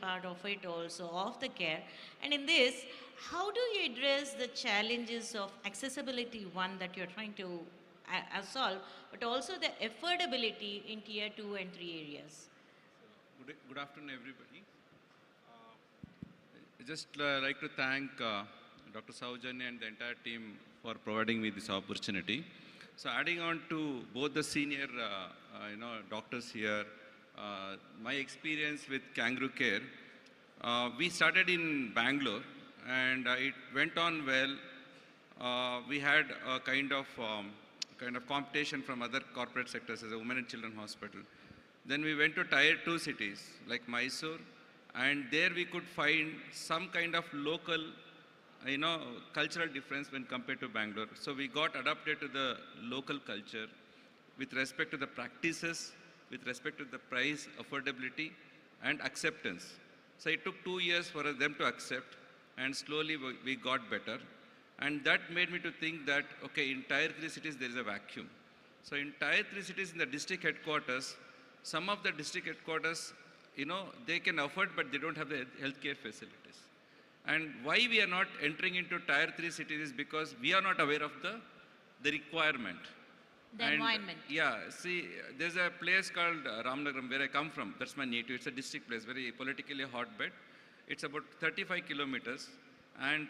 part of it also, of the care. And in this, how do you address the challenges of accessibility, one that you're trying to solve, but also the affordability in tier 2 and 3 areas? Good afternoon, everybody. I just like to thank Dr. Saujanya and the entire team for providing me this opportunity. So adding on to both the senior doctors here, my experience with Kangaroo Care, we started in Bangalore and it went on well. We had a kind of competition from other corporate sectors as a women and children hospital. Then we went to tier 2 cities like Mysore, and there we could find some kind of local, cultural difference when compared to Bangalore. So we got adapted to the local culture with respect to the practices, with respect to the price, affordability, and acceptance. So it took 2 years for them to accept, and slowly we got better. And that made me to think that, okay, in tier 3 cities there is a vacuum. So in tier 3 cities in the district headquarters, some of the district headquarters, they can afford, but they don't have the healthcare facilities. And why we are not entering into tier 3 cities is because we are not aware of the requirement. The environment. Yeah, see, there's a place called Ramnagaram where I come from. That's my native. It's a district place, very politically hotbed. It's about 35 kilometers and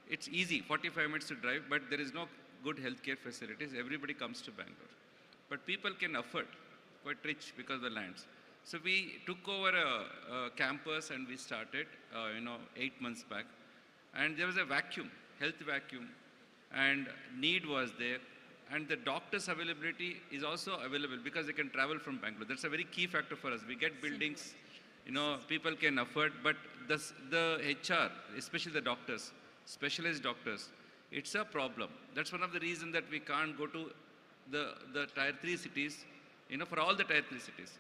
it's easy, 45 minutes to drive, but there is no good healthcare facilities. Everybody comes to Bangalore. But people can afford, quite rich because of the lands. So we took over a campus and we started, 8 months back. And there was a vacuum, health vacuum, and need was there. And the doctors' availability is also available because they can travel from Bangalore. That's a very key factor for us. We get buildings, people can afford, but the HR, especially the doctors, specialized doctors, it's a problem. That's one of the reasons that we can't go to the tier 3 cities, for all the tier 3 cities.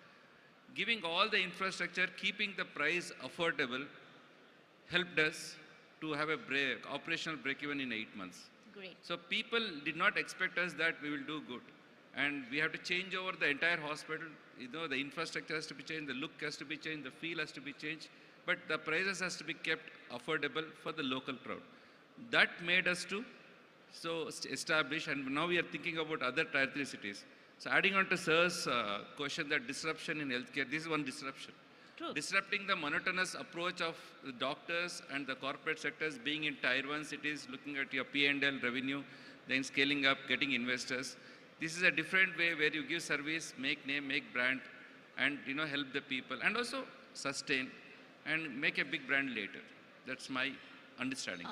Giving all the infrastructure, keeping the price affordable, helped us to have a operational break even in 8 months. Great. So people did not expect us that we will do good. And we have to change over the entire hospital. The infrastructure has to be changed, the look has to be changed, the feel has to be changed, but the prices has to be kept affordable for the local crowd. That made us to establish, and now we are thinking about other tier 3 cities. So adding on to Sir's question, that disruption in healthcare, this is one disruption. True. Disrupting the monotonous approach of the doctors and the corporate sectors being in tier 1 cities, looking at your P&L revenue, then scaling up, getting investors. This is a different way where you give service, make name, make brand, and help the people, and also sustain and make a big brand later. That's my understanding.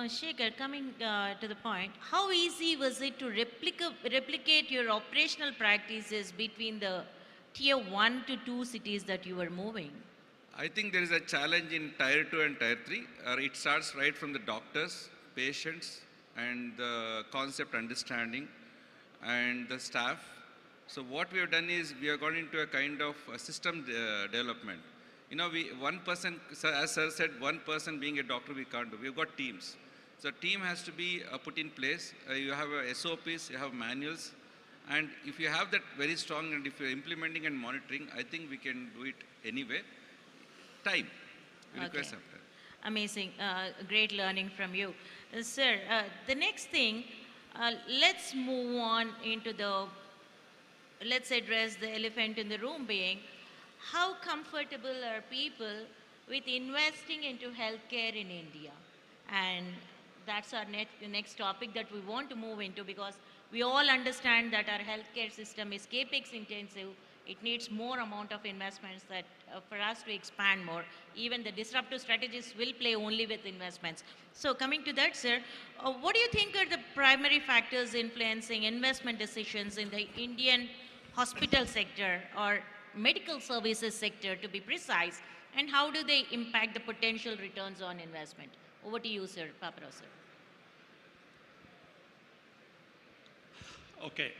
Shekar, coming to the point, how easy was it to replicate your operational practices between the tier 1 to 2 cities that you were moving? I think there is a challenge in tier 2 and tier 3. It starts right from the doctors, patients, and the concept understanding, and the staff. So what we have done is we have gone into a kind of a system development. One person, as Sir said, one person being a doctor we can't do. We've got teams. So team has to be put in place. You have SOPs, you have manuals. And if you have that very strong, and if you're implementing and monitoring, I think we can do it anyway. Time. Request after. Amazing. Great learning from you. Sir, the next thing, let's move on into let's address the elephant in the room being, how comfortable are people with investing into healthcare in India? And that's our next topic that we want to move into, because we all understand that our healthcare system is capex intensive. It needs more amount of investments that for us to expand more. Even the disruptive strategies will play only with investments. So coming to that, sir, what do you think are the primary factors influencing investment decisions in the Indian hospital sector or medical services sector, to be precise, and how do they impact the potential returns on investment? Over to you, sir. Paparao, sir. Okay.